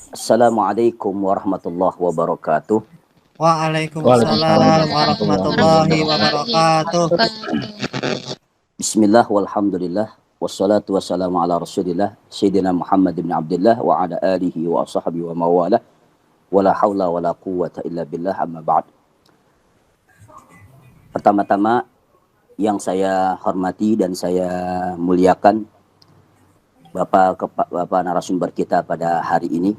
Assalamualaikum warahmatullahi wabarakatuh. Waalaikumsalam Waalaikumsalam warahmatullahi warahmatullahi wabarakatuh. wabarakatuh. Bismillah walhamdulillah wassalatu wassalamu ala Rasulillah Sayyidina Muhammad bin Abdullah wa ala alihi wa sahbihi wa mawalah wala haula wala quwwata illa billah amma ba'd. Pertama-tama yang saya hormati dan saya muliakan Bapak narasumber kita pada hari ini,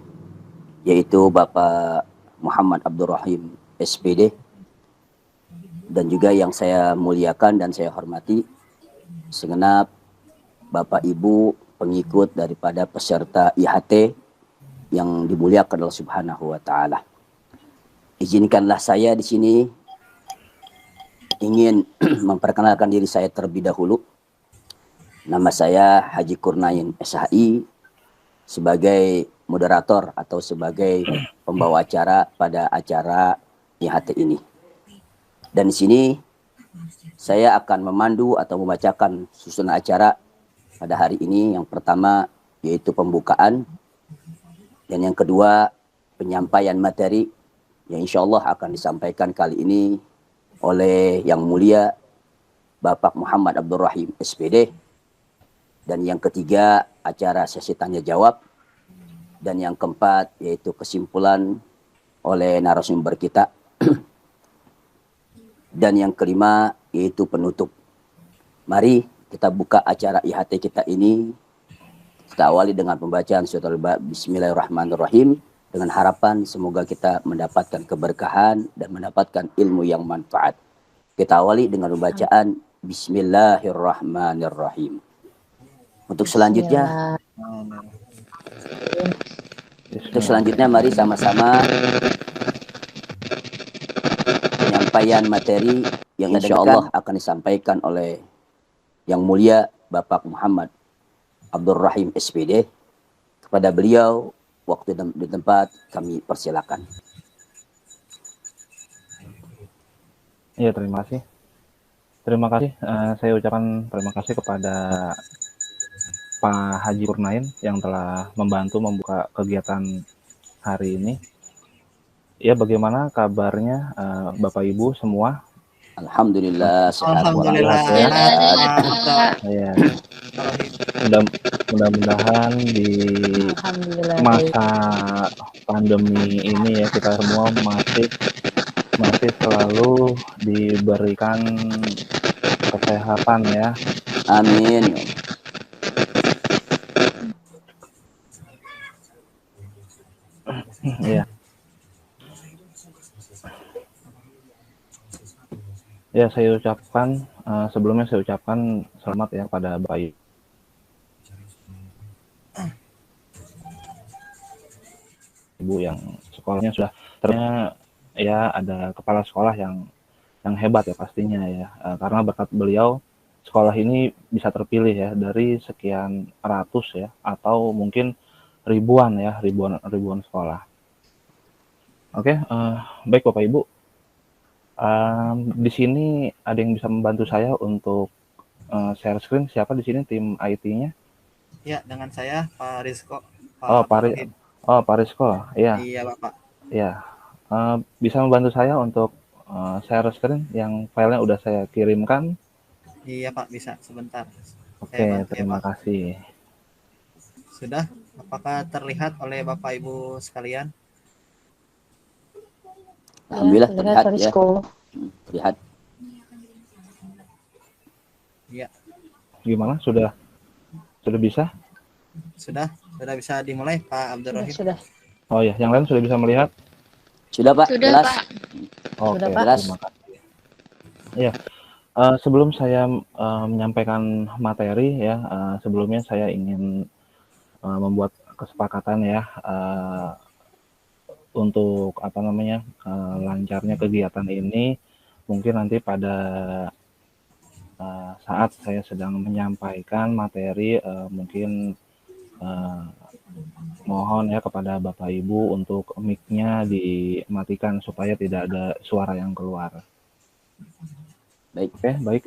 yaitu Bapak Muhammad Abdul Rahim SPD, dan juga yang saya muliakan dan saya hormati segenap Bapak Ibu pengikut daripada peserta IHT yang dimuliakan Allah Subhanahu wa taala. Izinkanlah saya di sini ingin memperkenalkan diri saya terlebih dahulu. Nama saya Haji Kurnain SHI sebagai moderator atau sebagai pembawa acara pada acara IHT ini. Dan di sini saya akan memandu atau membacakan susunan acara pada hari ini. Yang pertama yaitu pembukaan, dan yang kedua penyampaian materi yang insya Allah akan disampaikan kali ini oleh yang mulia Bapak Muhammad Abdul Rahim SPD. Dan yang ketiga acara sesi tanya jawab, dan yang keempat yaitu kesimpulan oleh narasumber kita. Dan yang kelima yaitu penutup. Mari kita buka acara IHT kita ini. Kita awali dengan pembacaan surat Bismillahirrahmanirrahim, dengan harapan semoga kita mendapatkan keberkahan dan mendapatkan ilmu yang manfaat. Kita awali dengan pembacaan Bismillahirrahmanirrahim. Untuk selanjutnya mari sama-sama penyampaian materi yang insya Allah akan disampaikan oleh yang mulia Bapak Muhammad Abdul Rahim SPD. Kepada beliau, waktu dan tempat kami persilakan. Ya, terima kasih. Terima kasih. Saya ucapkan terima kasih kepada Pak Haji Kurnain yang telah membantu membuka kegiatan hari ini. Ya, bagaimana kabarnya Bapak Ibu semua? Alhamdulillah sehat Alhamdulillah walafiat. Ya. Mudah-mudahan di masa pandemi ini ya kita semua masih selalu diberikan kesehatan ya. Amin. Ya. Ya, saya ucapkan sebelumnya saya ucapkan selamat ya pada Bapak Ibu yang sekolahnya sudah ternyata ya ada kepala sekolah yang hebat ya pastinya ya, karena berkat beliau sekolah ini bisa terpilih ya dari sekian ratus ya atau mungkin ribuan sekolah. Oke, baik Bapak Ibu, di sini ada yang bisa membantu saya untuk share screen. Siapa di sini tim IT-nya? Ya, dengan saya Pak Rizko. Pak Rizko, ya. Iya Bapak. Ya, bisa membantu saya untuk share screen yang filenya udah saya kirimkan. Iya Pak, bisa sebentar. Oke, terima kasih. Sudah, apakah terlihat oleh Bapak Ibu sekalian? Alhamdulillah terlihat ya. Terlihat. Iya. Gimana? Sudah bisa? Sudah bisa dimulai Pak Abdul Rahim. Sudah. Oh ya, yang lain sudah bisa melihat? Sudah Pak, sudah, jelas. Pak. Oke, Sudah, Pak. terima kasih. Ya, sebelum saya menyampaikan materi ya, sebelumnya saya ingin membuat kesepakatan ya untuk lancarnya kegiatan ini. Mungkin nanti pada saat saya sedang menyampaikan materi, mungkin mohon ya kepada Bapak Ibu untuk mic-nya dimatikan supaya tidak ada suara yang keluar. Baik. Oke, baik.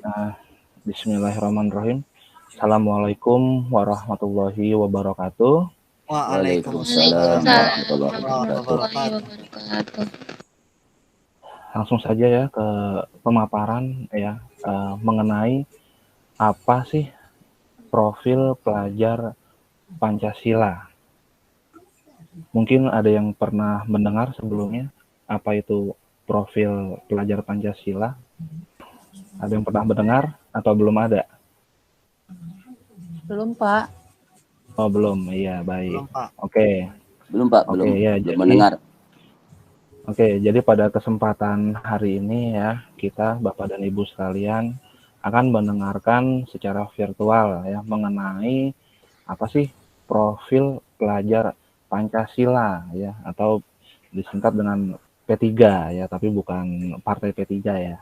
Bismillahirrahmanirrahim. Assalamualaikum warahmatullahi wabarakatuh. Waalaikumsalam Waalaikumsalam Waalaikumsalam warahmatullahi warahmatullahi wabarakatuh. warahmatullahi wabarakatuh. wabarakatuh. Langsung saja ya ke pemaparan ya mengenai apa sih profil pelajar Pancasila. Mungkin ada yang pernah mendengar sebelumnya apa itu profil pelajar Pancasila? Ada yang pernah mendengar atau belum ada? Belum, Pak. Oh, belum. Iya, baik. Belum, Pak. Oke. Belum Pak, Oke, ya. belum Jadi mendengar. jadi pada kesempatan hari ini ya, kita Bapak dan Ibu sekalian akan mendengarkan secara virtual ya mengenai apa sih profil pelajar Pancasila ya, atau disingkat dengan P3 ya, tapi bukan partai P3 ya.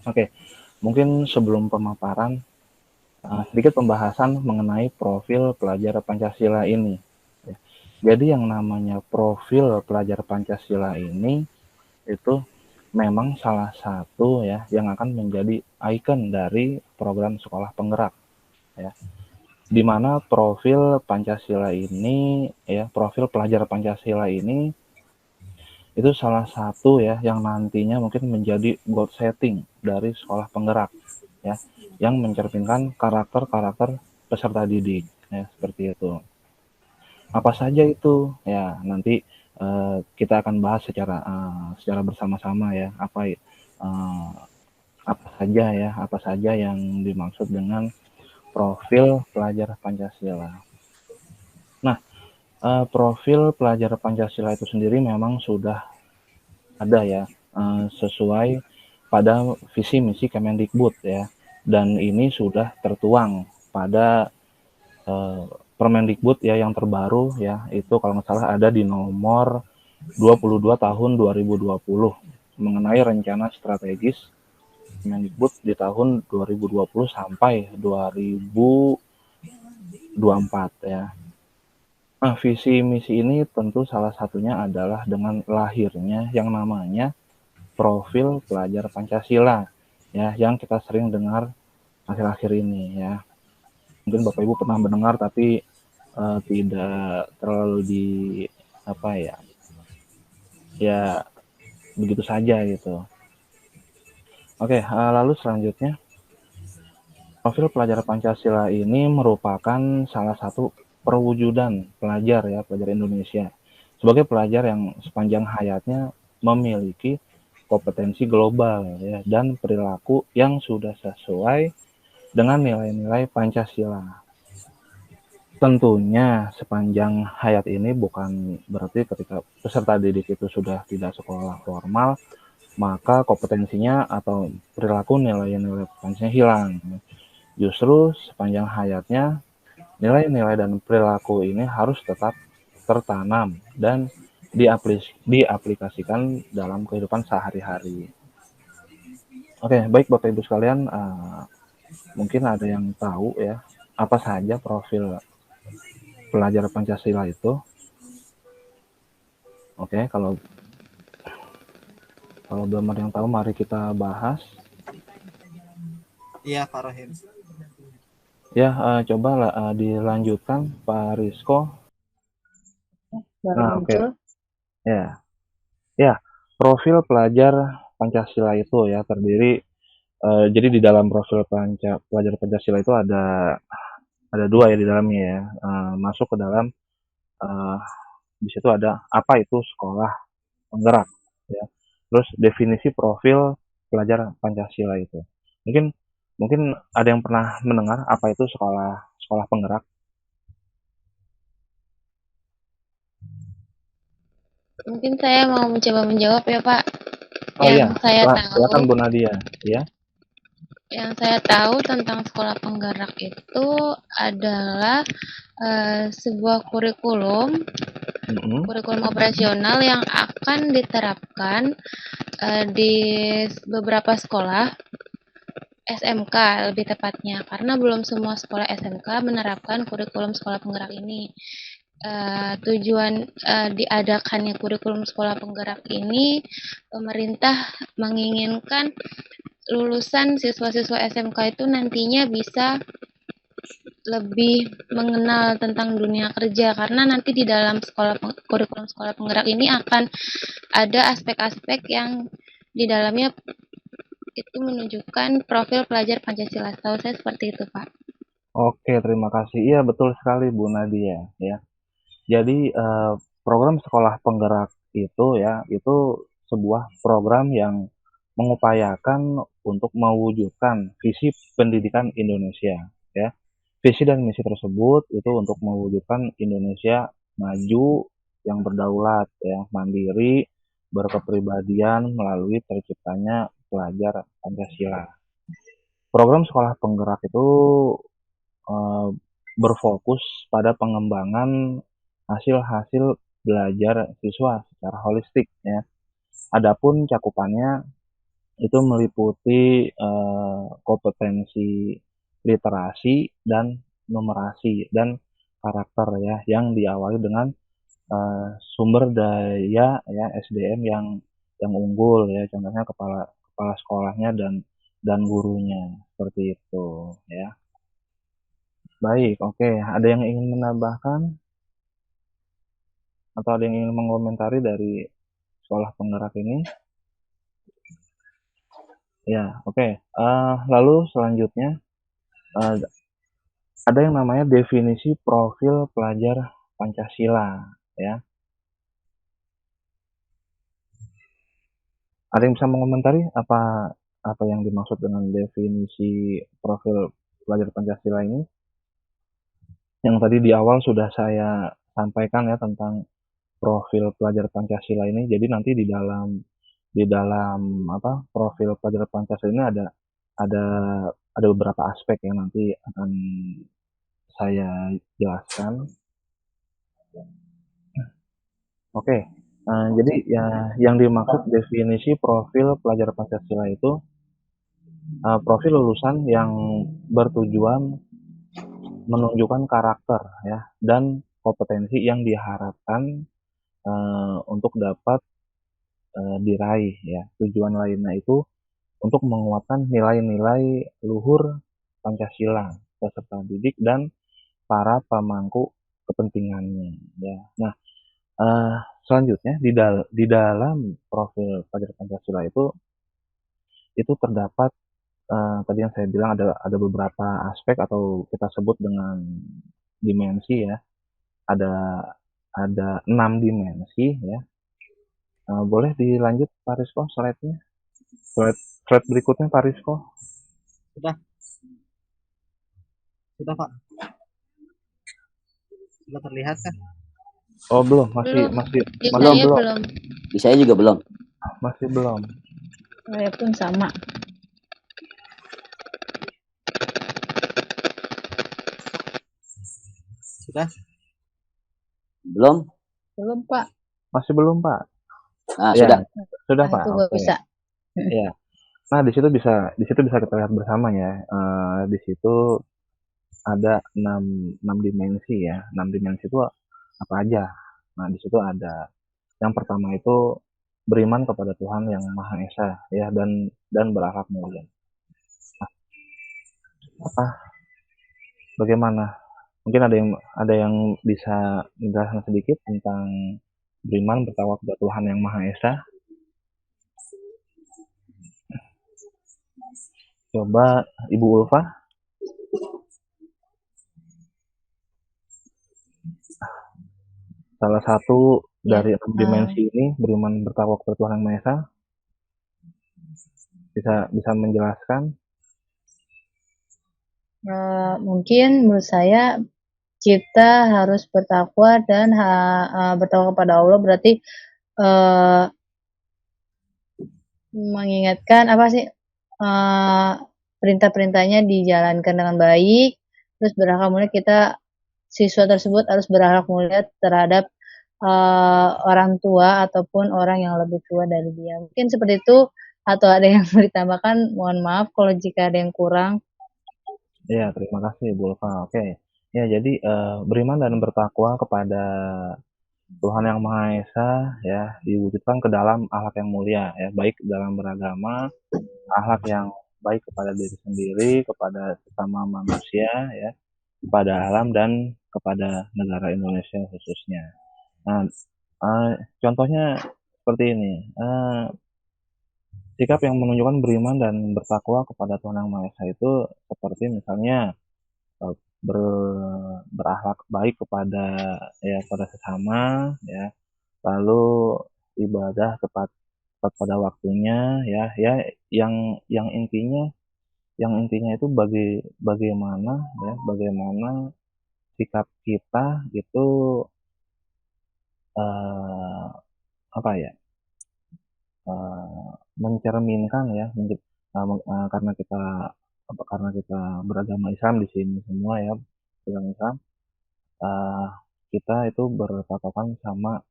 Oke, mungkin sebelum pemaparan sedikit pembahasan mengenai profil pelajar Pancasila ini. Ya. Jadi yang namanya profil pelajar Pancasila ini itu memang salah satu ya yang akan menjadi ikon dari program sekolah penggerak ya. Di mana profil Pancasila ini ya, profil pelajar Pancasila ini itu salah satu ya yang nantinya mungkin menjadi goal setting dari sekolah penggerak ya, yang mencerminkan karakter-karakter peserta didik ya, seperti itu. Apa saja itu ya, nanti kita akan bahas secara bersama-sama ya, apa saja yang dimaksud dengan profil pelajar Pancasila. Nah, profil pelajar Pancasila itu sendiri memang sudah ada ya, sesuai pada visi misi Kemendikbud ya, dan ini sudah tertuang pada Permendikbud ya yang terbaru ya, itu kalau nggak salah ada di nomor 22 tahun 2020 mengenai rencana strategis Kemendikbud di tahun 2020 sampai 2024 ya. Nah, visi misi ini tentu salah satunya adalah dengan lahirnya yang namanya profil pelajar Pancasila ya, yang kita sering dengar akhir-akhir ini ya. Mungkin Bapak Ibu pernah mendengar tapi tidak terlalu di apa ya begitu saja gitu. Oke, lalu selanjutnya profil pelajar Pancasila ini merupakan salah satu perwujudan pelajar Indonesia sebagai pelajar yang sepanjang hayatnya memiliki kompetensi global ya, dan perilaku yang sudah sesuai dengan nilai-nilai Pancasila. Tentunya sepanjang hayat ini bukan berarti ketika peserta didik itu sudah tidak sekolah formal, maka kompetensinya atau perilaku nilai-nilai Pancasila hilang. Justru sepanjang hayatnya, nilai-nilai dan perilaku ini harus tetap tertanam dan diaplikasikan dalam kehidupan sehari-hari. Oke, baik Bapak Ibu sekalian, mungkin ada yang tahu ya, apa saja profil pelajar Pancasila itu. Oke, kalau belum ada yang tahu, mari kita bahas. Iya, Pak Rohim. Ya, coba dilanjutkan Pak Rizko. Nah, oke. Ya, profil pelajar Pancasila itu ya terdiri, jadi di dalam profil pelajar Pancasila itu ada dua ya di dalamnya ya, masuk ke dalam, di situ ada apa itu sekolah penggerak ya, terus definisi profil pelajar Pancasila itu. Mungkin mungkin ada yang pernah mendengar apa itu sekolah penggerak? Mungkin saya mau mencoba menjawab ya, Pak. Oh iya, silakan tahu, Bu Nadia ya. yang saya tahu tentang sekolah penggerak itu adalah sebuah kurikulum operasional yang akan diterapkan di beberapa sekolah SMK lebih tepatnya, karena belum semua sekolah SMK menerapkan kurikulum sekolah penggerak ini. Tujuan diadakannya kurikulum sekolah penggerak ini, pemerintah menginginkan lulusan siswa-siswa SMK itu nantinya bisa lebih mengenal tentang dunia kerja, karena nanti di dalam kurikulum sekolah penggerak ini akan ada aspek-aspek yang di dalamnya itu menunjukkan profil pelajar Pancasila. Setahu saya seperti itu, Pak. Oke, terima kasih. Iya, betul sekali Bu Nadia ya. Jadi program sekolah penggerak itu ya, itu sebuah program yang mengupayakan untuk mewujudkan visi pendidikan Indonesia ya. Visi dan misi tersebut itu untuk mewujudkan Indonesia maju yang berdaulat ya, mandiri, berkepribadian melalui terciptanya pelajar Pancasila. Program sekolah penggerak itu eh, berfokus pada pengembangan hasil-hasil belajar siswa secara holistik ya. Adapun cakupannya itu meliputi kompetensi literasi dan numerasi dan karakter ya yang diawali dengan sumber daya ya SDM yang unggul ya, contohnya kepala kepala sekolahnya dan gurunya seperti itu ya. Baik, oke. Ada yang ingin menambahkan atau ada yang ingin mengomentari dari sekolah penggerak ini? Ya, oke. Lalu selanjutnya eh, ada yang namanya definisi profil pelajar Pancasila, ya. Ada yang bisa mengomentari apa apa yang dimaksud dengan definisi profil pelajar Pancasila ini? Yang tadi di awal sudah saya sampaikan ya tentang profil pelajar Pancasila ini. Jadi nanti di dalam apa profil pelajar Pancasila ini ada ada beberapa aspek yang nanti akan saya jelaskan. Oke, jadi ya yang dimaksud definisi profil pelajar Pancasila itu profil lulusan yang bertujuan menunjukkan karakter ya dan kompetensi yang diharapkan untuk dapat diraih ya. Tujuan lainnya itu untuk menguatkan nilai-nilai luhur Pancasila peserta didik dan para pemangku kepentingannya ya. Nah, selanjutnya di dalam profil pelajar Pancasila itu terdapat tadi yang saya bilang ada beberapa aspek atau kita sebut dengan dimensi ya. Ada ada 6 dimensi ya. Boleh dilanjut Pak Rizko slide-nya? Slide berikutnya Pak Rizko. Sudah, sudah Pak. Sudah terlihat kan? Oh belum, masih Belum. masih Di masih saya belum, belum. Di saya juga belum. masih belum. Saya pun sama. Sudah? Belum? Belum, Pak. Masih belum Pak. Nah, Ya, sudah. sudah Ah, Pak. itu gak Oke. bisa. Ya. Nah, di situ bisa kita lihat bersama ya. Di situ ada 6 dimensi ya. 6 dimensi itu apa aja? Nah, di situ ada yang pertama itu beriman kepada Tuhan yang Maha Esa ya dan berakhlak mulia. Apa? Bagaimana? Mungkin ada yang bisa menjelaskan sedikit tentang beriman bertakwa kepada Tuhan yang Maha Esa. Coba Ibu Ulfa. Salah satu Ya, dari 6 dimensi ini beriman bertakwa kepada Tuhan yang Maha Esa. Bisa menjelaskan? mungkin menurut saya kita harus bertakwa dan bertakwa kepada Allah berarti eh, mengingatkan apa sih perintah-perintahnya dijalankan dengan baik, terus berakhlak mulia siswa tersebut harus berakhlak mulia terhadap orang tua ataupun orang yang lebih tua dari dia. Mungkin seperti itu atau ada yang mau ditambahkan, mohon maaf kalau jika ada yang kurang. Ya, terima kasih Bu Ulfa. Oke. Ya, jadi beriman dan bertakwa kepada Tuhan yang Maha Esa ya diwujudkan ke dalam akhlak yang mulia ya, baik dalam beragama, akhlak yang baik kepada diri sendiri, kepada sesama manusia ya, kepada alam dan kepada negara Indonesia khususnya. Nah, contohnya seperti ini, sikap yang menunjukkan beriman dan bertakwa kepada Tuhan Yang Maha Esa itu seperti misalnya eh, ber, berakhlak baik kepada pada sesama, ya, lalu ibadah tepat tepat pada waktunya, ya, yang yang intinya yang intinya itu bagaimana, bagaimana sikap kita itu eh, apa ya, mencerminkan ya, karena karena kita beragama Islam di sini semua ya, beragama Islam, eh, kita itu berpatokan sama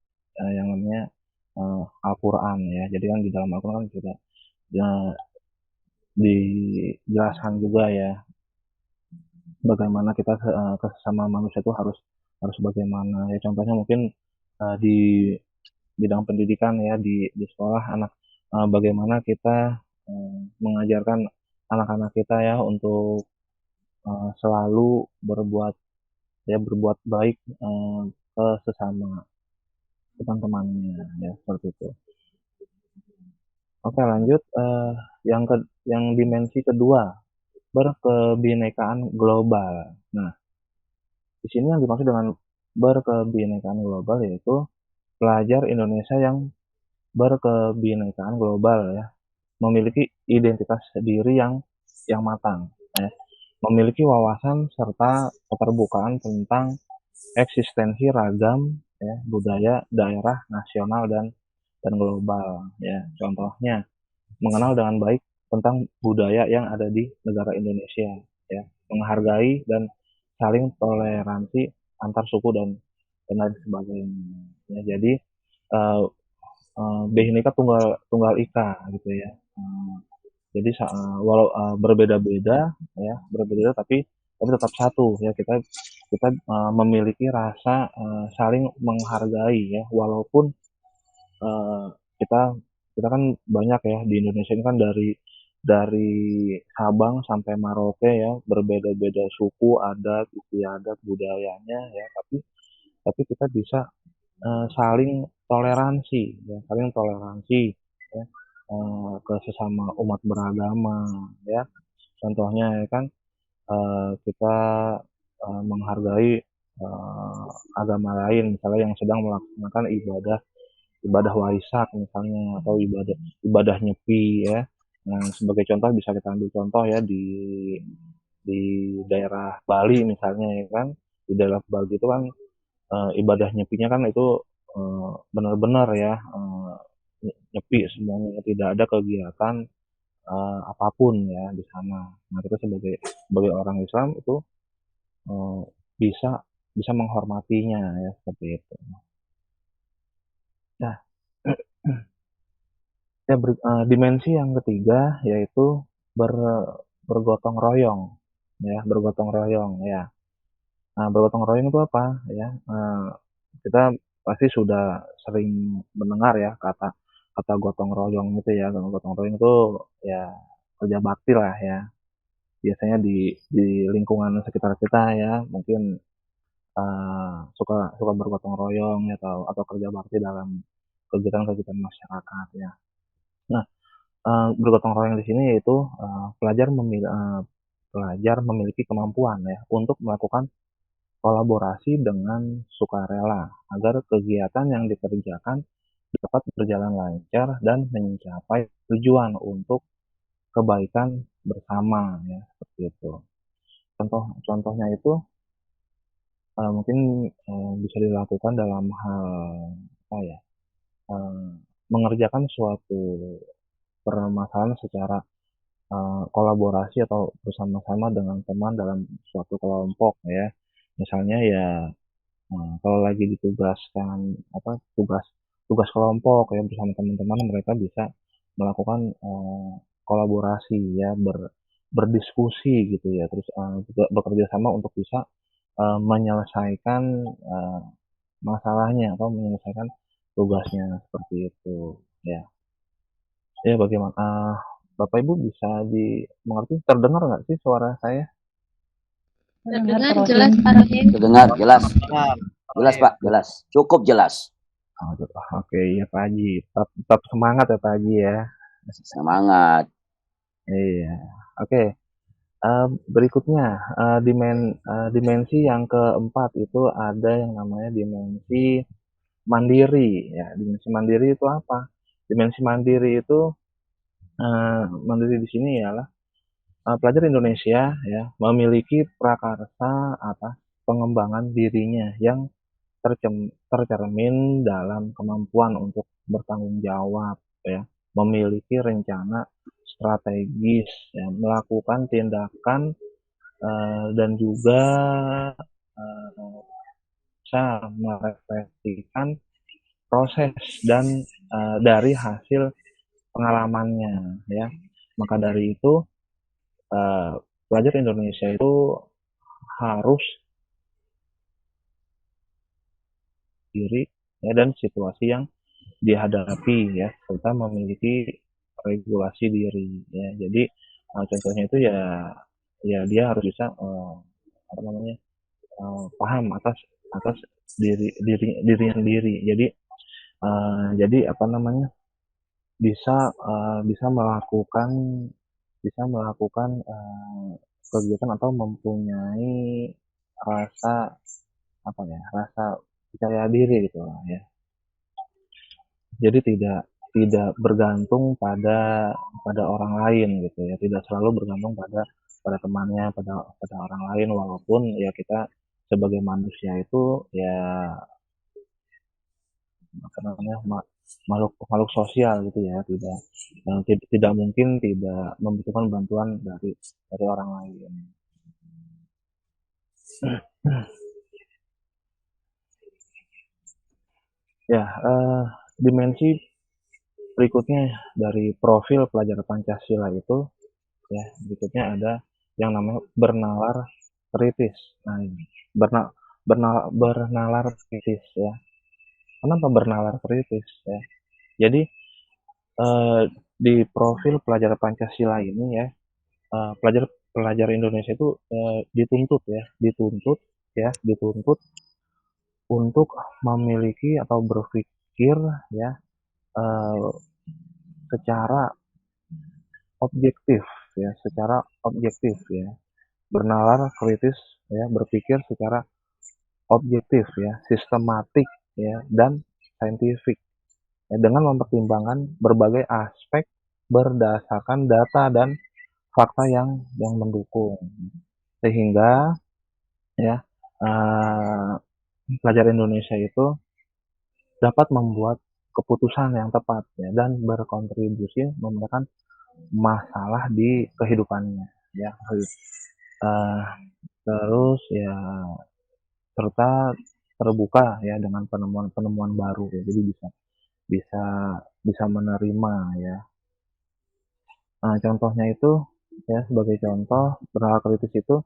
yang namanya Al-Quran ya. Jadi kan di dalam Al-Quran kan juga eh, dijelaskan juga ya bagaimana kita ke sesama manusia itu harus harus bagaimana ya. Contohnya mungkin di bidang pendidikan ya, di sekolah anak, bagaimana kita mengajarkan anak-anak kita ya untuk selalu berbuat baik ke sesama teman-temannya ya, seperti itu. Oke, lanjut, yang dimensi kedua, berkebinekaan global. Nah, di sini yang dimaksud dengan berkebinekaan global yaitu pelajar Indonesia yang berkebinekaan global ya, memiliki identitas diri yang matang, ya, memiliki wawasan serta keterbukaan tentang eksistensi ragam ya, budaya, daerah, nasional dan global ya. Contohnya mengenal dengan baik tentang budaya yang ada di negara Indonesia ya, menghargai dan saling toleransi antar suku dan lain sebagainya ya. Jadi uh, Bhinneka Tunggal Tunggal Ika gitu ya. Jadi walau berbeda-beda tapi tetap satu ya, kita kita memiliki rasa saling menghargai ya, walaupun eh, kita kita kan banyak ya di Indonesia ini kan dari Sabang sampai Merauke ya, berbeda-beda suku, adat, istiadat, budayanya ya, tapi kita bisa saling toleransi ya, saling toleransi ya, ke sesama umat beragama ya. Contohnya ya kan, kita menghargai agama lain misalnya yang sedang melaksanakan ibadah ibadah Waisak misalnya, atau ibadah ibadah Nyepi ya. Nah, sebagai contoh bisa kita ambil contoh ya di daerah Bali misalnya ya kan. Di daerah Bali itu kan ibadah Nyepinya kan itu benar-benar ya, nyepi semuanya, tidak ada kegiatan apapun ya di sana. Nah, kita sebagai sebagai orang Islam itu eh, bisa bisa menghormatinya ya, seperti itu. Nah, ya, dimensi yang ketiga yaitu ber, bergotong royong ya, bergotong royong ya. Nah, bergotong royong itu apa ya? Kita pasti sudah sering mendengar ya kata kata gotong royong itu ya. Gotong royong itu ya kerja bakti lah ya. Biasanya di lingkungan sekitar kita ya, mungkin suka suka bergotong royong ya, atau kerja bakti dalam kegiatan-kegiatan masyarakat ya. Nah, bergotong royong di sini yaitu pelajar memiliki kemampuan ya untuk melakukan kolaborasi dengan sukarela agar kegiatan yang dikerjakan dapat berjalan lancar dan mencapai tujuan untuk kebaikan bersama ya, seperti itu. Contohnya itu mungkin bisa dilakukan dalam hal apa ya, eh, mengerjakan suatu permasalahan secara kolaborasi atau bersama-sama dengan teman dalam suatu kelompok ya. Misalnya ya, kalau lagi ditugaskan apa, tugas tugas kelompok ya bersama teman-teman, mereka bisa melakukan kolaborasi ya, berdiskusi gitu ya, terus juga bekerja sama untuk bisa menyelesaikan eh, masalahnya atau menyelesaikan tugasnya, seperti itu ya. Ya, bagaimana Bapak Ibu bisa dimengerti, terdengar nggak sih suara saya? Terdengar jelas Pak Rohim? Terdengar jelas. Nah, Jelas Pak, jelas. Cukup jelas. Oke, ya Pak Haji. Tetap semangat ya Pak Haji ya. Semangat. Iya. Oke. Berikutnya dimensi yang keempat itu ada yang namanya dimensi mandiri ya. Dimensi mandiri itu apa? Dimensi mandiri itu mandiri di sini ialah pelajar Indonesia ya memiliki prakarsa atas pengembangan dirinya yang tercermin dalam kemampuan untuk bertanggung jawab ya, memiliki rencana strategis ya, melakukan tindakan dan juga bisa merefleksikan proses dan dari hasil pengalamannya ya. Maka dari itu pelajar Indonesia itu harus diri ya, dan situasi yang dihadapi ya, serta memiliki regulasi diri ya. Jadi contohnya itu ya dia harus bisa apa namanya paham atas diri sendiri. Jadi apa namanya bisa melakukan kegiatan atau mempunyai rasa percaya diri gitu lah ya. Jadi tidak bergantung pada orang lain gitu ya, tidak selalu bergantung pada temannya, pada orang lain, walaupun ya kita sebagai manusia itu ya apa namanya makhluk sosial gitu ya, tidak mungkin tidak membutuhkan bantuan dari orang lain. Ya, dimensi berikutnya dari profil pelajar Pancasila itu ya, berikutnya ada yang namanya bernalar kritis. Nah, ini bernalar kritis ya. Kenapa bernalar kritis ya? Jadi di profil pelajar Pancasila ini ya, pelajar Indonesia itu dituntut untuk memiliki atau berpikir ya secara objektif ya, bernalar kritis ya, berpikir secara objektif ya, sistematik ya, dan saintifik ya, dengan mempertimbangkan berbagai aspek berdasarkan data dan fakta yang mendukung, sehingga ya pelajar Indonesia itu dapat membuat keputusan yang tepat ya, dan berkontribusi memecahkan masalah di kehidupannya ya. Terus ya serta terbuka ya dengan penemuan baru ya, jadi bisa bisa menerima ya. Nah, contohnya itu ya, sebagai contoh bernalar kritis itu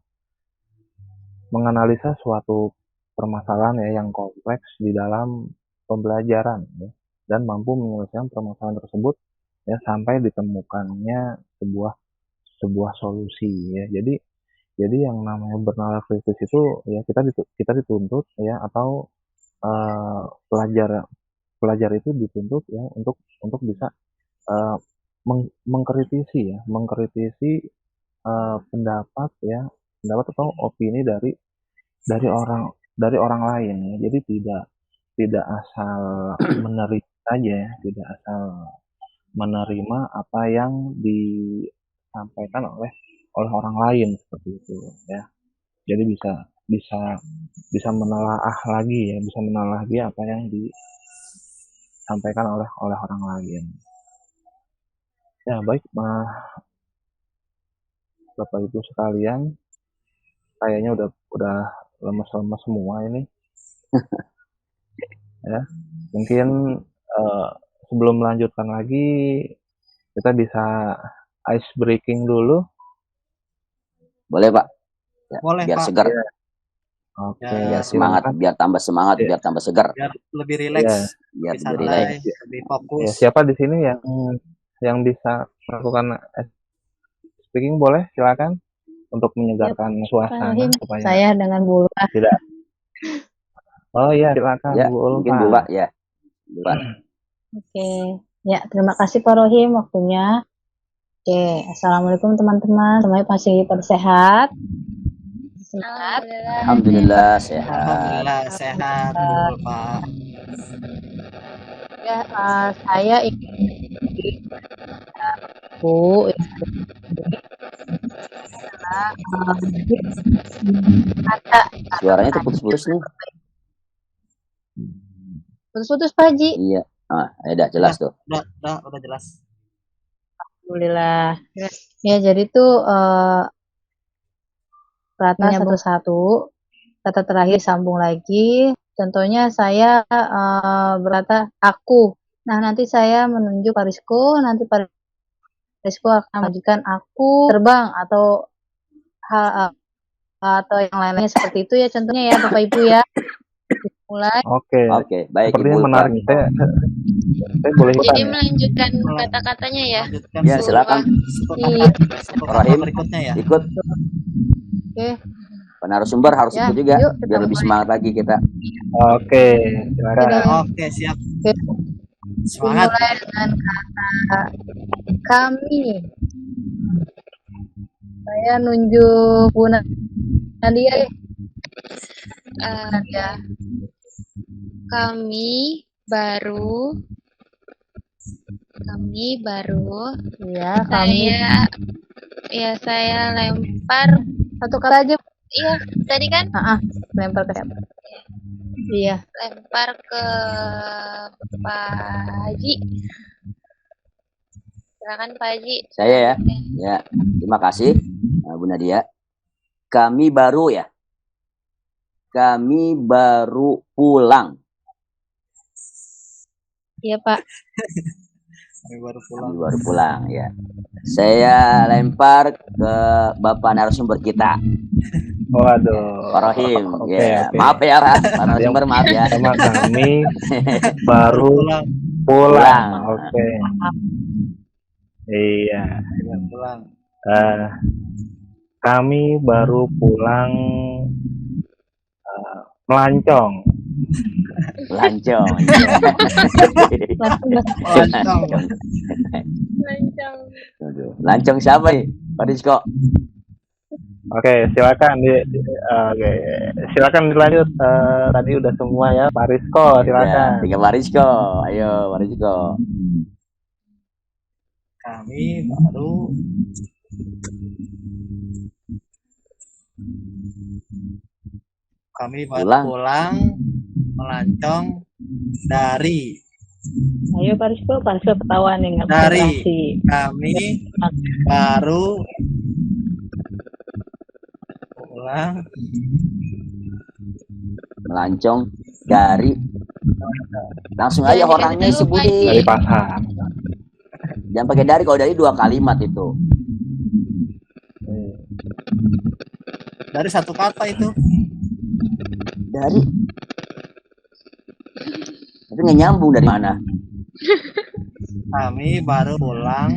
menganalisa suatu permasalahan ya yang kompleks di dalam pembelajaran ya, dan mampu menyelesaikan permasalahan tersebut ya sampai ditemukannya sebuah solusi ya. Jadi yang namanya bernalar kritis itu ya kita dituntut ya, atau pelajar itu dituntut ya untuk bisa mengkritisi pendapat atau opini dari orang lain ya. Jadi tidak asal menerima saja ya, tidak asal menerima apa yang disampaikan oleh orang lain seperti itu ya. Jadi bisa menelaah lagi apa yang disampaikan oleh orang lain. Ya, baik Bapak Ibu sekalian, kayaknya udah lemes-lemes semua ini. Ya, mungkin sebelum melanjutkan lagi kita bisa ice breaking dulu. Boleh Pak? Ya, Boleh, biar Pak. segar. Ya. Oke, biar semangat, biar tambah semangat, biar tambah segar. Biar lebih rileks, biar lebih lebih santai, rileks. lebih fokus. Ya, siapa di sini yang bisa melakukan speaking, boleh silakan untuk menyegarkan suasana Rahim, supaya saya dengan Bu Ulfa. tidak. Oh iya, silakan Ya, Bu mungkin Ulfa. Bu Ulfa ya. Bu Ulfa. Oke, ya terima kasih Pak Rohim waktunya. Oke, assalamualaikum teman-teman, semuanya pasti pada sehat. Sehat. Alhamdulillah sehat. Alhamdulillah sehat Bu Pak. Ya, saya ingin Bu kata Suaranya tuh putus-putus nih. putus-putus Pak Haji. Iya. Ah, udah jelas tuh. Udah jelas. Alhamdulillah. Ya, jadi tuh kata satu-satu, kata terakhir sambung lagi. Contohnya saya berkata aku. Nah, nanti saya menunjuk Pak Rizko, nanti Pak Rizko akan menunjukkan aku terbang atau atau yang lainnya seperti itu ya contohnya ya Bapak Ibu ya. Mulai. Oke, baik sepertinya Ibu Ulfa. menarik. Saya boleh ikutan Jadi ya? melanjutkan kata-katanya ya. Lanjutkan Ya, silakan. Iya. Rahim berikutnya ya. Ikut. Oke. Narasumber harus Ya, ikut juga yuk, biar lebih semangat lagi kita. Oke, silakan. Oke, siap. Oke. Semangat. Dimulai dengan kata kami. Saya nunjuk Bu Nadia. Ya. Kami baru Ya, kami. Saya lempar Satu kata aja. iya tadi kan Lempar ke siapa? Iya. lempar ke Pak Haji. Silakan Pak Haji. Saya ya. Ya, terima kasih Bu Nadia. Kami baru ya. Kami baru pulang. Iya, Pak. Kami baru Kami baru pulang ya. Saya lempar ke Bapak narasumber kita. Waduh. Pak Rohim. Oke, Ya, oke. maaf ya Pak. Pak narasumber maaf ya. Sama kami baru pulang. Oke. Iya. pulang. Kami baru pulang melancong. Lancong. Lancong siapa nih? Pak Rizko. Oke, silakan silakan dilanjut. Tadi udah semua ya, Pak Rizko, silakan. Ya, tinggal Pak Rizko. Ayo, Pak Rizko. Kami baru pulang melancong dari. Ayo Pak Rizko ketawa nih nggak dari kami baru pulang melancong dari langsung aja orangnya sebutin dari pasar. Jangan pakai dari, kalau dari 2 kalimat itu. Dari 1 kata itu. Dari. Tapi nggak nyambung dari mana. Kami baru pulang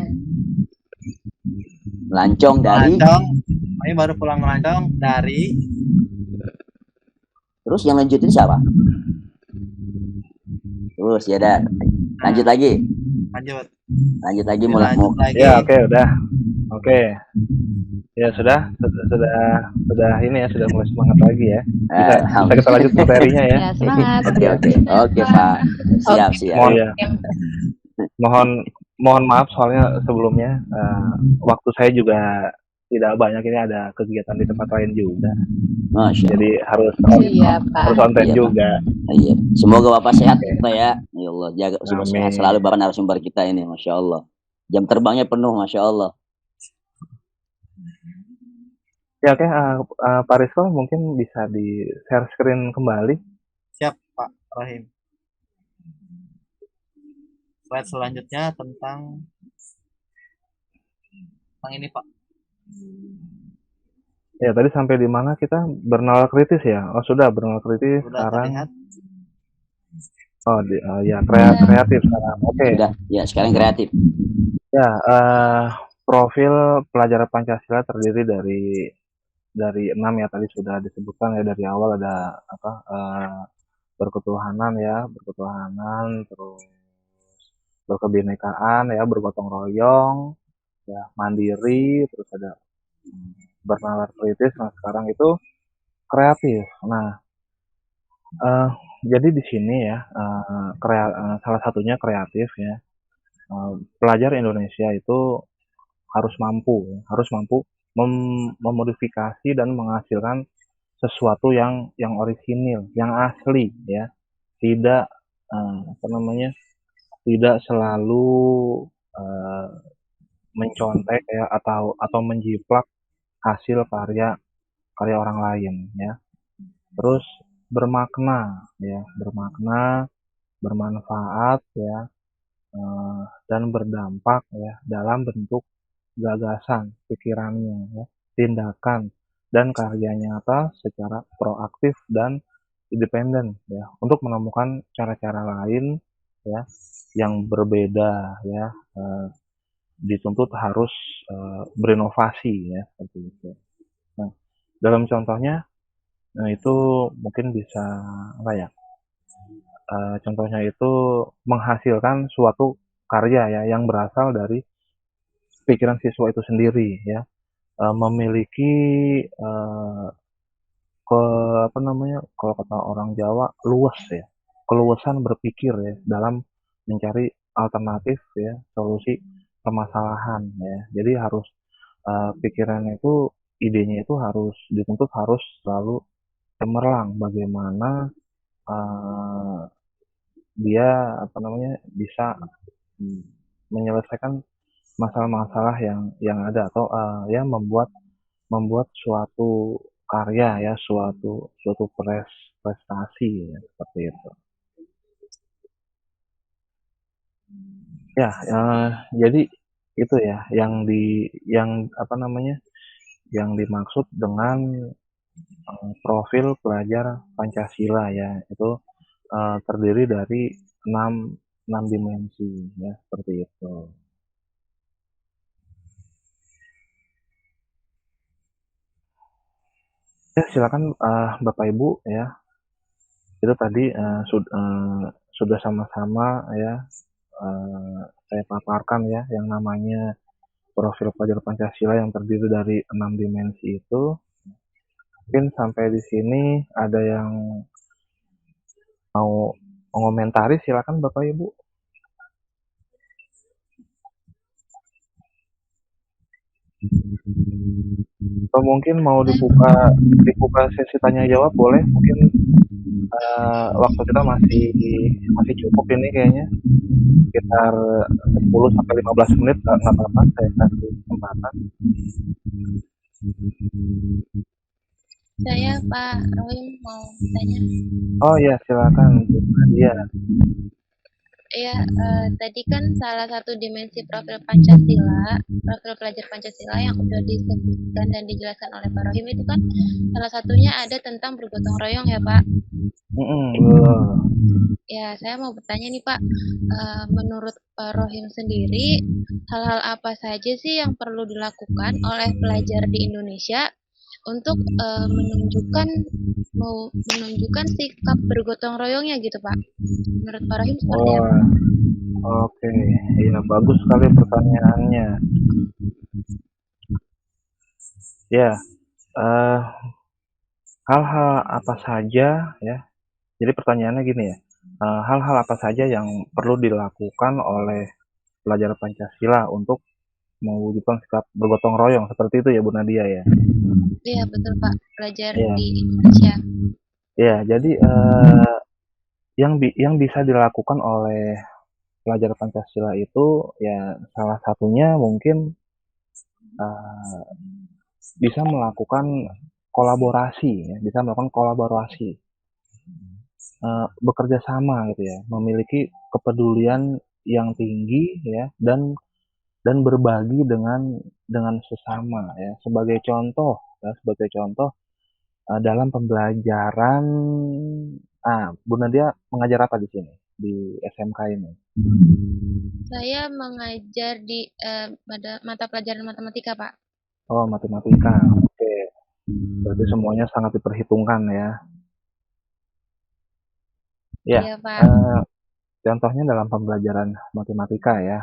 melancong dari. Kami baru pulang melancong dari. Terus yang lanjutin siapa? Terus ya dah. Lanjut lagi. Lanjut lagi mulai. Ya, oke, udah. Oke. Ya sudah ini ya, sudah mulai semangat lagi ya. Bisa kita lanjut materinya ya. Ya, semangat. Oke Pak. Siap. Mohon maaf soalnya sebelumnya waktu saya juga tidak banyak, ini ada kegiatan di tempat lain juga. Jadi harus on time juga. Iya. Semoga Bapak sehat Pak ya. Ya Allah, jaga sehat selalu Bapak narasumber kita ini, Masya Allah. Jam terbangnya penuh, Masya Allah. Ya, oke, Pak Rizko mungkin bisa di share screen kembali. Siap Pak Rahim. Slide selanjutnya tentang ini Pak. Ya, tadi sampai di mana kita? Bernalar kritis ya? Oh, sudah bernalar kritis. Sudah sekarang terlihat. Ya, kreatif sekarang. Oke. Sudah, ya sekarang kreatif. Ya, profil pelajaran Pancasila terdiri dari dari 6 ya tadi sudah disebutkan ya dari awal ada apa berketuhanan, terus berkebinekaan ya, bergotong royong, ya mandiri, terus ada bernalar kritis. Nah sekarang itu kreatif. Nah eh, jadi di sini ya salah satunya kreatif ya. Pelajar Indonesia itu harus mampu memodifikasi dan menghasilkan sesuatu yang orisinil, yang asli ya, tidak apa namanya, tidak selalu eh, mencontek ya atau menjiplak hasil karya karya orang lain ya. Terus bermakna, bermanfaat ya, dan berdampak ya dalam bentuk gagasan, pikirannya, ya, tindakan, dan karya nyata secara proaktif dan independen ya untuk menemukan cara-cara lain ya yang berbeda ya dituntut harus berinovasi ya seperti itu. Nah, dalam contohnya itu mungkin bisa apa ya? Contohnya itu menghasilkan suatu karya ya yang berasal dari pikiran siswa itu sendiri ya. Memiliki eh, ke apa namanya kalau kata orang Jawa luwes ya keluasan berpikir ya dalam mencari alternatif ya solusi permasalahan ya jadi harus pikirannya itu idenya itu harus dituntut harus selalu cemerlang bagaimana eh, dia apa namanya bisa mm, menyelesaikan masalah-masalah yang ada atau ya membuat membuat suatu karya ya, suatu suatu prestasi ya, seperti itu. Ya, jadi itu ya yang apa namanya yang dimaksud dengan profil pelajar Pancasila ya itu terdiri dari enam enam dimensi ya seperti itu. Ya silakan Bapak Ibu ya itu tadi sudah sama-sama ya saya paparkan ya yang namanya profil pelajar Pancasila yang terdiri dari 6 dimensi itu. Mungkin sampai di sini ada yang mau mengomentari silakan Bapak Ibu. Atau mungkin mau dibuka sesi tanya jawab boleh mungkin waktu kita masih masih cukup ini kayaknya sekitar 10 sampai 15 menit nggak apa-apa saya kasih kesempatan. Saya Pak Roy mau tanya. Oh ya silakan Bu Nadia. Ya, tadi kan salah satu dimensi profil Pancasila, profil pelajar Pancasila yang udah disebutkan dan dijelaskan oleh Pak Rohim itu kan salah satunya ada tentang bergotong royong ya Pak. Ya, saya mau bertanya nih Pak, menurut Pak Rohim sendiri, hal-hal apa saja sih yang perlu dilakukan oleh pelajar di Indonesia untuk menunjukkan sikap bergotong royongnya gitu Pak? Menurut Pak Rohim seperti apa? Oke, iya bagus sekali pertanyaannya. Ya, hal-hal apa saja ya? Jadi pertanyaannya gini ya, hal-hal apa saja yang perlu dilakukan oleh pelajar Pancasila untuk mewujudkan sikap bergotong royong seperti itu ya Bu Nadia ya? Iya betul Pak, pelajar Iya. di Indonesia. Ya, jadi yang bisa dilakukan oleh pelajar Pancasila itu ya salah satunya mungkin bisa melakukan kolaborasi ya, bisa melakukan kolaborasi, bekerja sama gitu ya, memiliki kepedulian yang tinggi ya dan berbagi dengan sesama ya. Sebagai contoh dalam pembelajaran Bu Nadia mengajar apa di sini di SMK ini? Saya mengajar di mata pelajaran matematika Pak. Oh, matematika. Oke. Berarti semuanya sangat diperhitungkan ya. Ya, Iya, Pak. contohnya dalam pembelajaran matematika ya,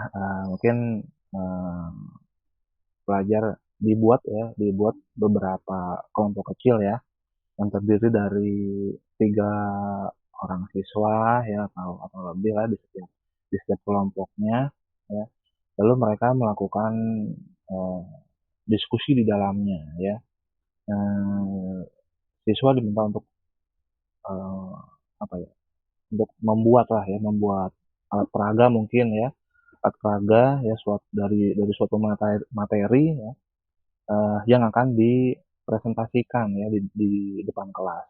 mungkin eh, pelajar dibuat beberapa kelompok kecil ya, yang terdiri dari 3 orang siswa ya atau lebih lah di setiap kelompoknya ya. Lalu mereka melakukan eh, diskusi di dalamnya ya. Eh, Siswa diminta untuk eh, apa ya? Untuk membuat alat peraga mungkin ya, alat peraga ya dari suatu materi ya, yang akan dipresentasikan ya di depan kelas.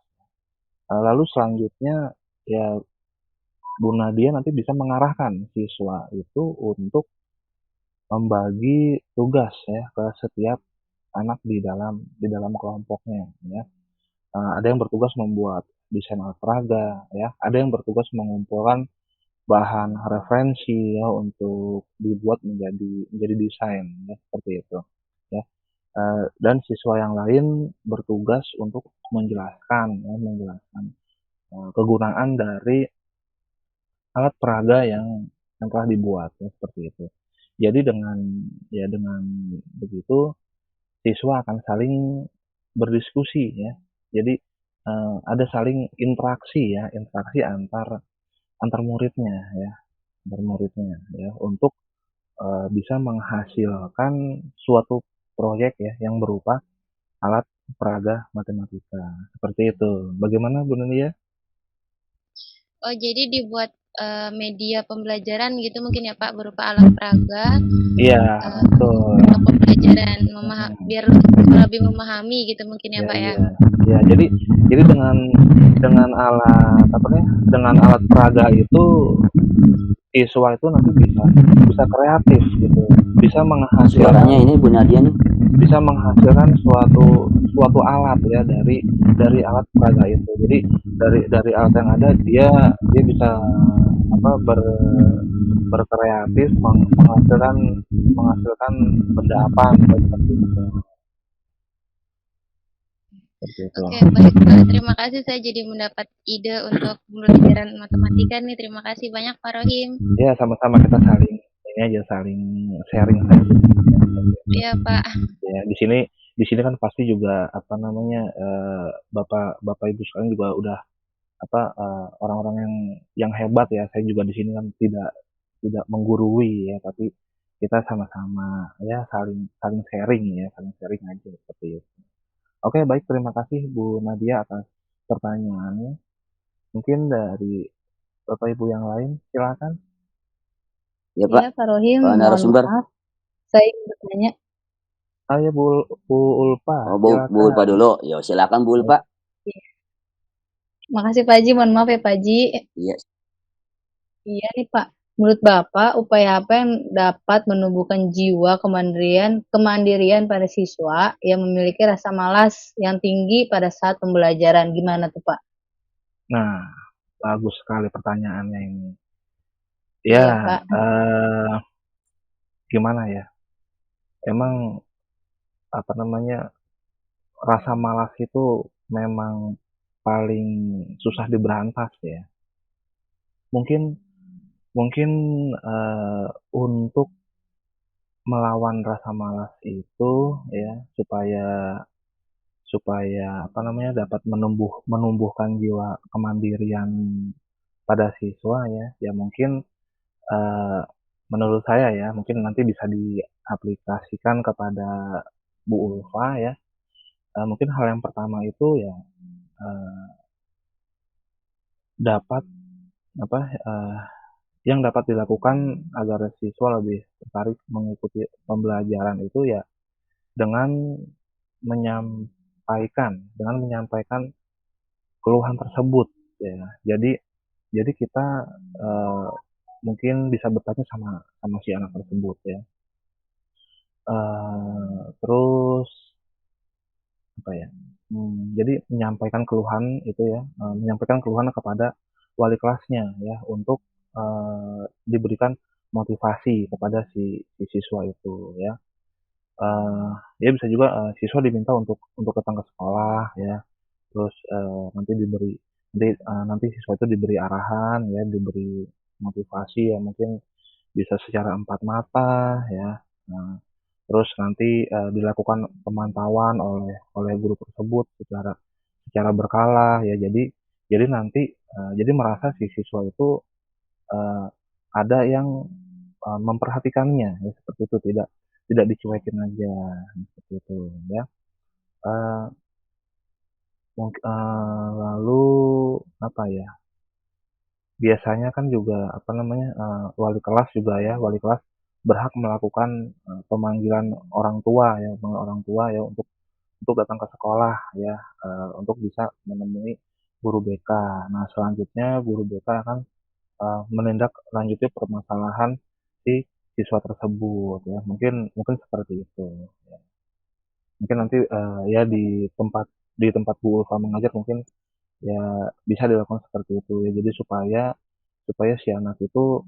Lalu selanjutnya ya Bu Nadia nanti bisa mengarahkan siswa itu untuk membagi tugas ya ke setiap anak di dalam kelompoknya ya. Ada yang bertugas membuat desain alat peraga ya, ada yang bertugas mengumpulkan bahan referensi ya untuk dibuat menjadi desain ya seperti itu ya. Dan siswa yang lain bertugas untuk menjelaskan kegunaan dari alat peraga yang telah dibuat ya seperti itu. Jadi dengan begitu siswa akan saling berdiskusi ya. Jadi ada saling interaksi antar muridnya ya, untuk bisa menghasilkan suatu proyek ya yang berupa alat peraga matematika. Seperti itu. Bagaimana Bu Nadia? Oh, jadi dibuat media pembelajaran gitu mungkin ya Pak, berupa alat peraga Iya, betul. untuk pembelajaran, biar lebih memahami gitu mungkin ya Ya, Pak ya. iya. Ya, jadi dengan alat peraga itu siswa itu nanti bisa kreatif gitu, bisa menghasilkan Suaranya ini Bu Nadia nih. bisa menghasilkan suatu alat ya dari alat peraga itu. Jadi dari alat yang ada dia bisa berkreatif menghasilkan benda apa seperti itu. Oke, baik Pak. Terima kasih, saya jadi mendapat ide untuk pembelajaran matematika nih. Terima kasih banyak Pak Rohim. Ya, sama-sama kita saling sharing saja. Iya Pak. Ya, di sini kan pasti juga Bapak Ibu sekalian juga udah orang-orang yang hebat ya. Saya juga di sini kan tidak menggurui ya, tapi kita sama-sama ya saling sharing aja seperti itu. Oke, baik, terima kasih Bu Nadia atas pertanyaannya. Mungkin dari Bapak Ibu yang lain silakan. Ya Pak. Ya, Pak Rohim, Pak mohon narasumber. maaf. Saya ingin bertanya. Ya Bu Ulfa, Oh, Bu silakan. Ulfa dulu. Ya, silakan Bu Ulfa. Makasih Pak Haji, mohon maaf ya Pak Haji. Iya. Iya nih Pak, menurut Bapak, upaya apa yang dapat menumbuhkan jiwa kemandirian pada siswa yang memiliki rasa malas yang tinggi pada saat pembelajaran? Gimana tuh Pak? Nah, bagus sekali pertanyaannya ini. Iya Ya, Pak. gimana ya? Emang rasa malas itu memang paling susah diberantas ya. Mungkin mungkin untuk melawan rasa malas itu ya supaya dapat menumbuhkan jiwa kemandirian pada siswa ya. Ya mungkin menurut saya ya, mungkin nanti bisa diaplikasikan kepada Bu Ulfa ya. Mungkin hal yang pertama itu ya dapat yang dapat dilakukan agar siswa lebih tertarik mengikuti pembelajaran itu ya dengan menyampaikan keluhan tersebut ya. Jadi kita mungkin bisa bertanya sama si anak tersebut ya. Terus jadi menyampaikan keluhan itu ya, menyampaikan keluhan kepada wali kelasnya ya untuk diberikan motivasi kepada si siswa itu ya. Ya bisa juga siswa diminta untuk datang ke sekolah ya, terus nanti siswa itu diberi arahan ya, diberi motivasi ya, mungkin bisa secara empat mata ya. Nah, terus nanti dilakukan pemantauan oleh guru tersebut secara secara berkala ya. Jadi nanti jadi merasa si siswa itu uh, ada yang memperhatikannya ya, seperti itu, tidak tidak dicuekin aja seperti itu ya. Uh, Lalu apa ya? Biasanya kan juga apa namanya, wali kelas berhak melakukan pemanggilan orang tua ya untuk datang ke sekolah ya, untuk bisa menemui guru BK. Nah, selanjutnya guru BK akan menindaklanjuti permasalahan si siswa tersebut ya. Mungkin mungkin seperti itu ya. Mungkin nanti ya di tempat Bu Ulfa mengajar mungkin ya bisa dilakukan seperti itu ya. Jadi supaya supaya si anak itu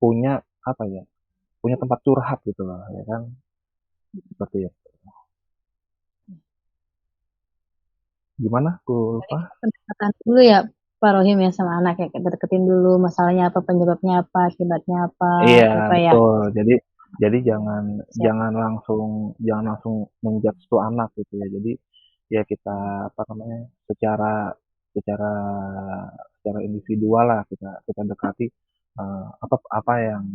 punya apa ya? Punya tempat curhat gitu loh ya kan. Seperti itu. Gimana Bu Ulfa? Pendekatan dulu ya Pak Rohim ya sama anak ya, kita deketin dulu masalahnya apa, penyebabnya apa, akibatnya apa, Iya, ya Pak ya. betul. Jadi jangan Siap. jangan langsung menjudge tuh anak gitu ya. Jadi ya kita apa namanya secara secara secara individual lah kita kita dekati apa apa yang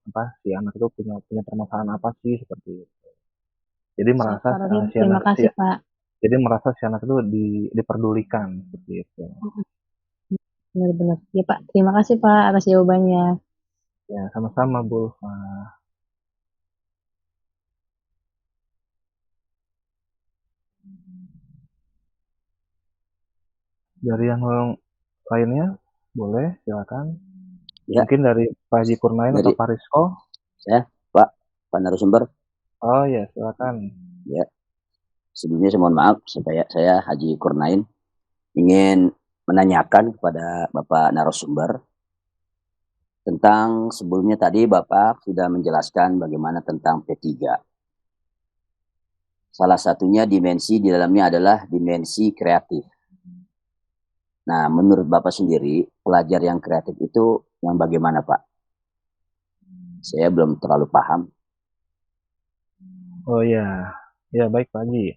apa si anak itu punya punya permasalahan apa sih seperti itu. Jadi Siap merasa Pak Rohim. si Terima anak kasih Pak. jadi merasa si anak itu diperdulikan seperti itu. Benar-benar. Ya Pak, terima kasih Pak atas jawabannya. Ya, sama-sama Bu. Dari yang lainnya boleh silakan. Ya, Mungkin dari Pak Haji Kurnain atau dari Pak Rizko. saya, Pak narasumber. Oh ya, silakan. Ya, sebelumnya saya mohon maaf, saya Haji Kurnain ingin menanyakan kepada Bapak narasumber tentang sebelumnya tadi Bapak sudah menjelaskan bagaimana tentang P3. Salah satunya dimensi di dalamnya adalah dimensi kreatif. Nah, menurut Bapak sendiri, pelajar yang kreatif itu yang bagaimana, Pak? Saya belum terlalu paham. Oh ya, ya baik Pak Haji.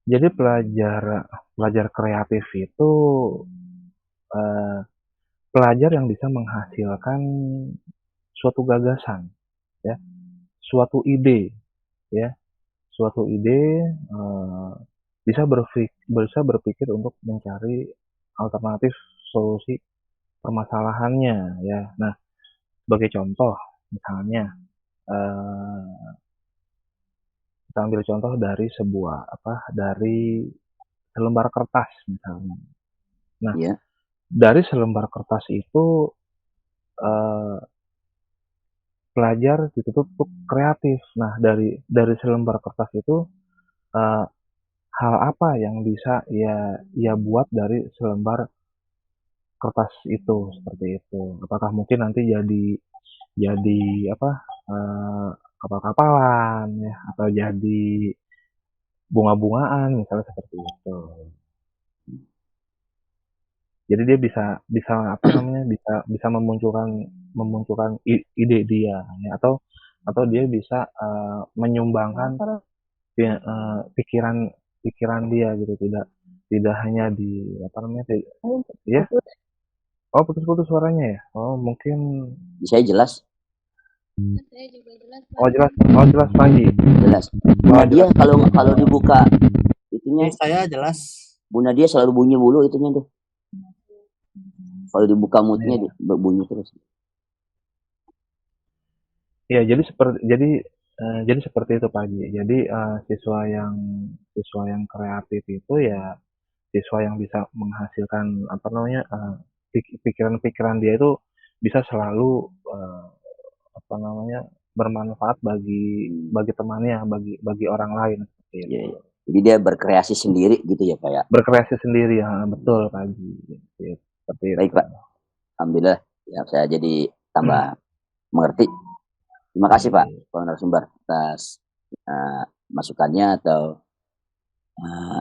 Jadi pelajar kreatif itu eh, pelajar yang bisa menghasilkan suatu gagasan, ya, ya, suatu ide bisa berpikir untuk mencari alternatif solusi permasalahannya, ya. Nah, sebagai contoh, misalnya kita ambil contoh dari selembar kertas misalnya. Nah, Ya, dari selembar kertas itu eh, pelajar dituntut untuk kreatif. Nah, dari selembar kertas itu eh, hal apa yang bisa ia buat dari selembar kertas itu seperti itu. Apakah mungkin nanti jadi apa kapal-kapalan ya atau jadi bunga-bungaan misalnya seperti itu. Jadi dia bisa bisa apa namanya bisa bisa memunculkan memunculkan ide dia ya, atau dia bisa menyumbangkan pikiran pikiran dia gitu, tidak tidak hanya di apa namanya ya. Oh, putus-putus suaranya ya. Oh, mungkin. bisa jelas? Saya juga jelas, Pak. Oh, jelas Panji. Jelas. Bu Nadia kalau dibuka itunya, Saya jelas. Bu Nadia selalu bunyi dulu itunya tuh. Kalau dibuka mutnya bunyi terus. Ya, jadi seperti itu Pak Haji. Jadi siswa yang kreatif itu ya siswa yang bisa menghasilkan apa namanya pikiran-pikiran dia itu bisa selalu apa namanya bermanfaat bagi temannya, bagi orang lain seperti itu. Ya, ya. Jadi dia berkreasi sendiri gitu ya Pak ya. Berkreasi sendiri ya, betul Pak Haji. Seperti Baik itu. Pak. Alhamdulillah ya saya jadi tambah mengerti. Terima kasih Pak, Pak narasumber atas masukannya atau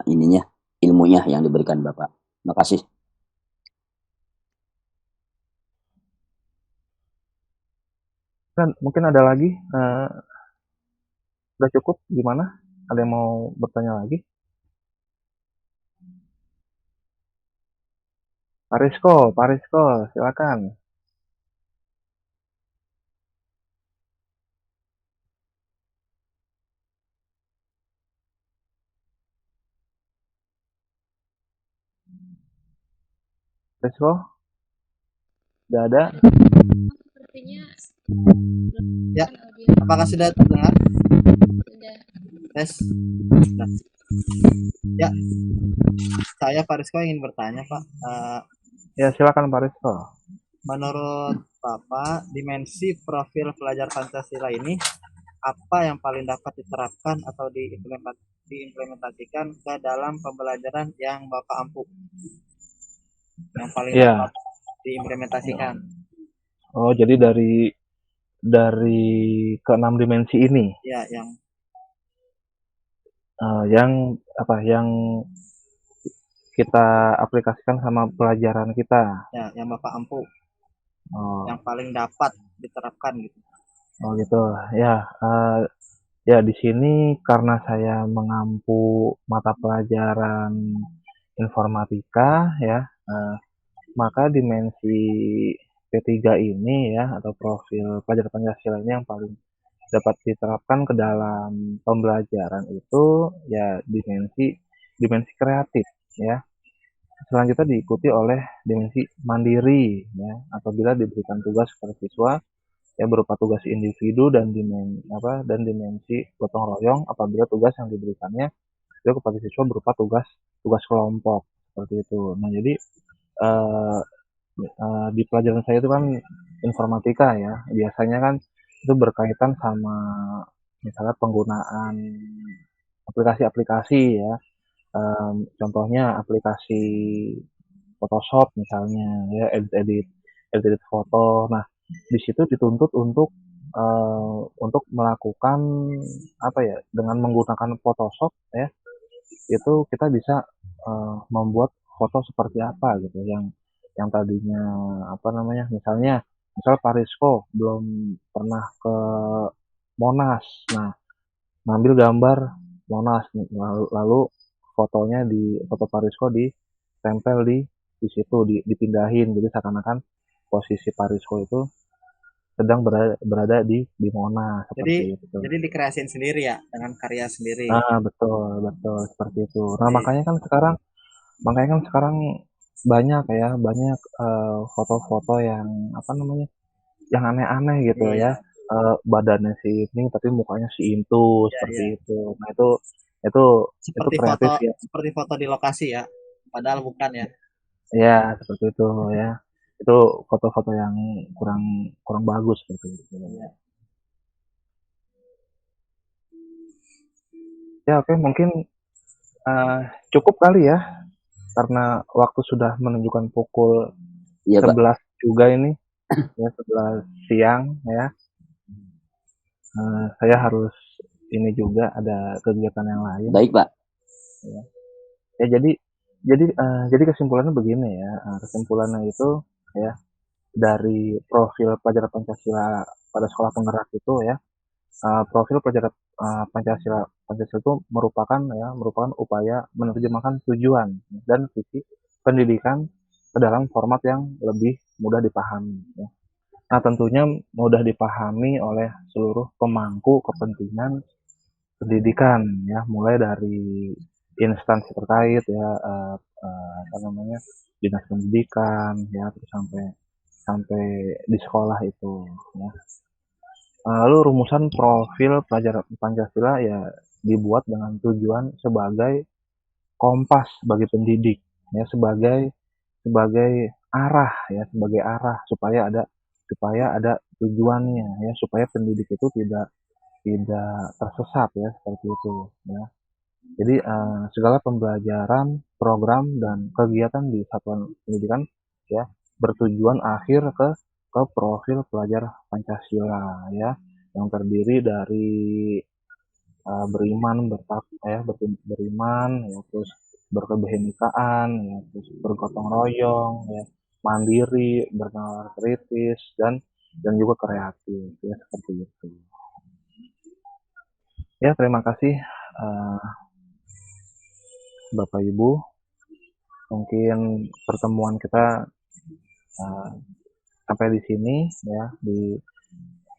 ininya ilmunya yang diberikan Bapak. Terima kasih. Dan mungkin ada lagi, udah cukup gimana? Ada yang mau bertanya lagi? Pak Rizko, silakan. Rizko, udah ada? Sepertinya Ya, audio apakah sudah terdengar? sudah. Tes. Nah, ya, saya Pak Rizko ingin bertanya Pak. Ya silakan Pak Rizko. Menurut Bapak, dimensi profil pelajar Pancasila ini apa yang paling dapat diterapkan atau diimplementasikan ke dalam pembelajaran yang Bapak ampuh? Yang paling Ya. dapat diimplementasikan. Oh, jadi dari keenam dimensi ini. Ya, yang kita aplikasikan sama pelajaran kita. Ya, yang Bapak ampuh. Oh. Yang paling dapat diterapkan gitu. Oh gitu. Ya, ya di sini karena saya mengampu mata pelajaran informatika ya, maka dimensi P3 ini ya atau profil pelajar Pancasila ini yang paling dapat diterapkan ke dalam pembelajaran itu ya dimensi kreatif ya. Selanjutnya diikuti oleh dimensi mandiri ya, apabila diberikan tugas kepada siswa ya berupa tugas individu dan dimensi gotong royong apabila tugas yang diberikannya itu kepada siswa berupa tugas kelompok seperti itu. Nah, jadi di pelajaran saya itu kan informatika ya, biasanya kan itu berkaitan sama misalnya penggunaan aplikasi-aplikasi ya. Contohnya aplikasi Photoshop misalnya ya, edit foto. Nah, di situ dituntut untuk melakukan apa ya, dengan menggunakan Photoshop ya, itu kita bisa membuat foto seperti apa gitu yang tadinya apa namanya, misal Parisco belum pernah ke Monas. Nah, ngambil gambar Monas lalu foto Parisco ditempel di situ dipindahin jadi seakan-akan posisi Parisco itu sedang berada di Monas seperti itu. Jadi dikreasin sendiri ya dengan karya sendiri. Betul betul seperti itu. Nah, makanya kan sekarang banyak foto-foto yang apa namanya, yang aneh-aneh gitu ya. Badannya si ini tapi mukanya si Intu seperti itu. Nah, itu Seperti kreatif foto ya. seperti foto di lokasi ya, padahal bukan ya. Ya, seperti itu ya. Itu foto-foto yang kurang kurang bagus seperti itu. Ya, oke, mungkin cukup kali ya karena waktu sudah menunjukkan pukul 11 juga ini ya, 11 siang ya. Saya harus ini juga ada kegiatan yang lain. Baik Pak. Ya jadi kesimpulannya begini ya. Kesimpulannya itu ya dari profil pelajar Pancasila pada sekolah penggerak itu ya. Profil pelajar Pancasila itu merupakan upaya menerjemahkan tujuan dan visi pendidikan ke dalam format yang lebih mudah dipahami ya. Nah, tentunya mudah dipahami oleh seluruh pemangku kepentingan pendidikan ya, mulai dari instansi terkait ya, apa namanya, dinas pendidikan ya, terus sampai sampai di sekolah itu ya. Lalu rumusan profil pelajar Pancasila ya dibuat dengan tujuan sebagai kompas bagi pendidik ya, sebagai sebagai arah supaya ada tujuannya ya, supaya pendidik itu tidak tersesat ya, seperti itu ya. Jadi segala pembelajaran, program dan kegiatan di satuan pendidikan ya bertujuan akhir ke profil pelajar Pancasila ya. yang terdiri dari beriman, beriman, ya, terus berkebinekaan, ya, terus bergotong royong, ya, mandiri, bernalar kritis, dan juga kreatif, ya, seperti itu. Ya, terima kasih Bapak Ibu. Mungkin pertemuan kita sampai di sini, ya.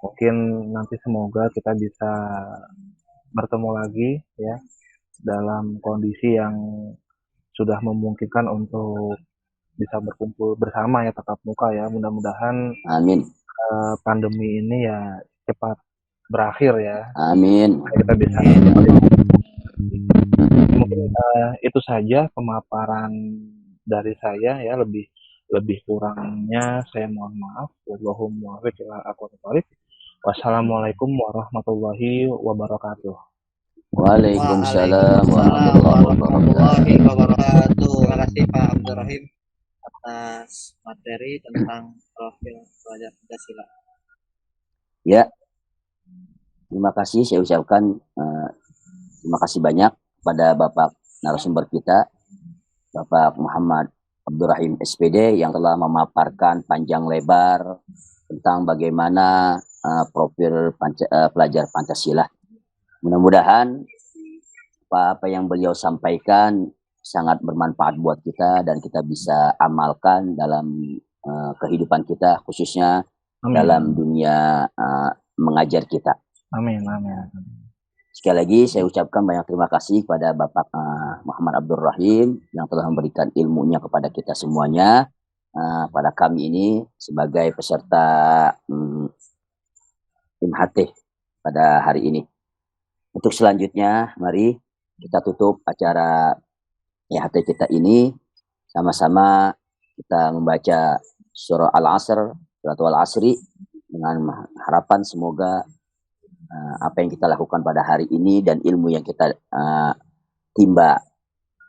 Mungkin nanti semoga kita bisa bertemu lagi, ya, dalam kondisi yang sudah memungkinkan untuk bisa berkumpul bersama, ya, tatap muka, ya. Mudah-mudahan Amin. Pandemi ini ya cepat berakhir, ya. Amin. Kita bisa mungkin itu saja pemaparan dari saya, ya. Lebih kurangnya saya mohon maaf. Wallahumma muwaffiq ila aqwamit thoriq. Wassalamualaikum warahmatullahi wabarakatuh. Waalaikumsalam warahmatullahi wabarakatuh. Terima kasih Pak Abdul Rahim atas materi tentang profil pelajar Pancasila. Ya, terima kasih saya ucapkan terima kasih banyak pada Bapak narasumber kita, Bapak Muhammad Abdul Rahim SPD, yang telah memaparkan panjang lebar tentang bagaimana profil pelajar Pancasila. Mudah-mudahan apa yang beliau sampaikan sangat bermanfaat buat kita dan kita bisa amalkan dalam kehidupan kita, khususnya dalam dunia mengajar kita. Amin. Sekali lagi saya ucapkan banyak terima kasih kepada Bapak Muhammad Abdul Rahim yang telah memberikan ilmunya kepada kita semuanya, pada kami ini sebagai peserta IMHT pada hari ini. Untuk selanjutnya, mari kita tutup acara IMHT kita ini sama-sama kita membaca surah Al-Asr, surat Al-Asri, dengan harapan semoga apa yang kita lakukan pada hari ini dan ilmu yang kita timba,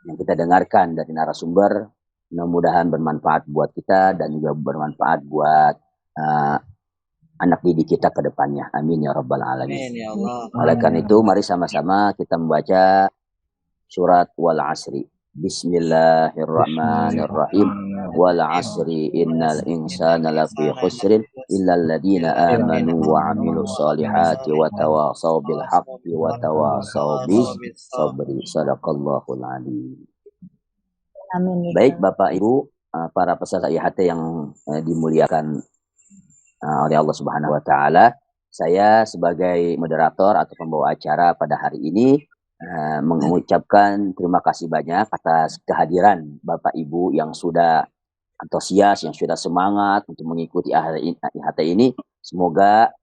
yang kita dengarkan dari narasumber, mudah-mudahan bermanfaat buat kita dan juga bermanfaat buat anak didik kita ke depannya. Amin ya rabbal alamin. Amin ya Allah. Oleh karena itu, mari sama-sama kita membaca surat Wal Asri. Bismillahirrahmanirrahim. Wal asri innal insana lafi khusrin illa alladhina amanu wa amilus solihati wa tawasaw bil haqqi wa tawasaw bis sabri. Sadaqallahul alim. Amin. Baik Bapak Ibu, para peserta IHT yang dimuliakan oleh Allah Subhanahu wa taala, saya sebagai moderator atau pembawa acara pada hari ini mengucapkan terima kasih banyak atas kehadiran Bapak Ibu yang sudah antusias, yang sudah semangat untuk mengikuti IHT ini. Semoga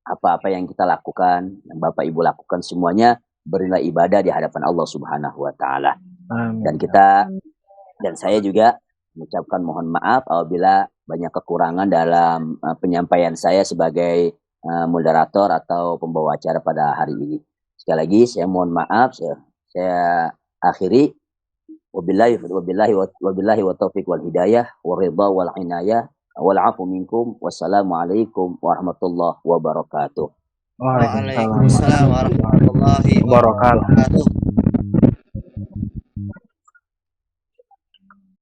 apa-apa yang kita lakukan, yang Bapak Ibu lakukan semuanya bernilai ibadah di hadapan Allah Subhanahu wa taala. Dan saya juga mengucapkan mohon maaf apabila banyak kekurangan dalam penyampaian saya sebagai moderator atau pembawa acara pada hari ini. Sekali lagi saya mohon maaf, saya akhiri. Wabillahi wa taufiq wal hidayah wa ridha wal inayah wal afu minkum. Wassalamualaikum warahmatullahi wabarakatuh. Waalaikumsalam warahmatullahi wabarakatuh.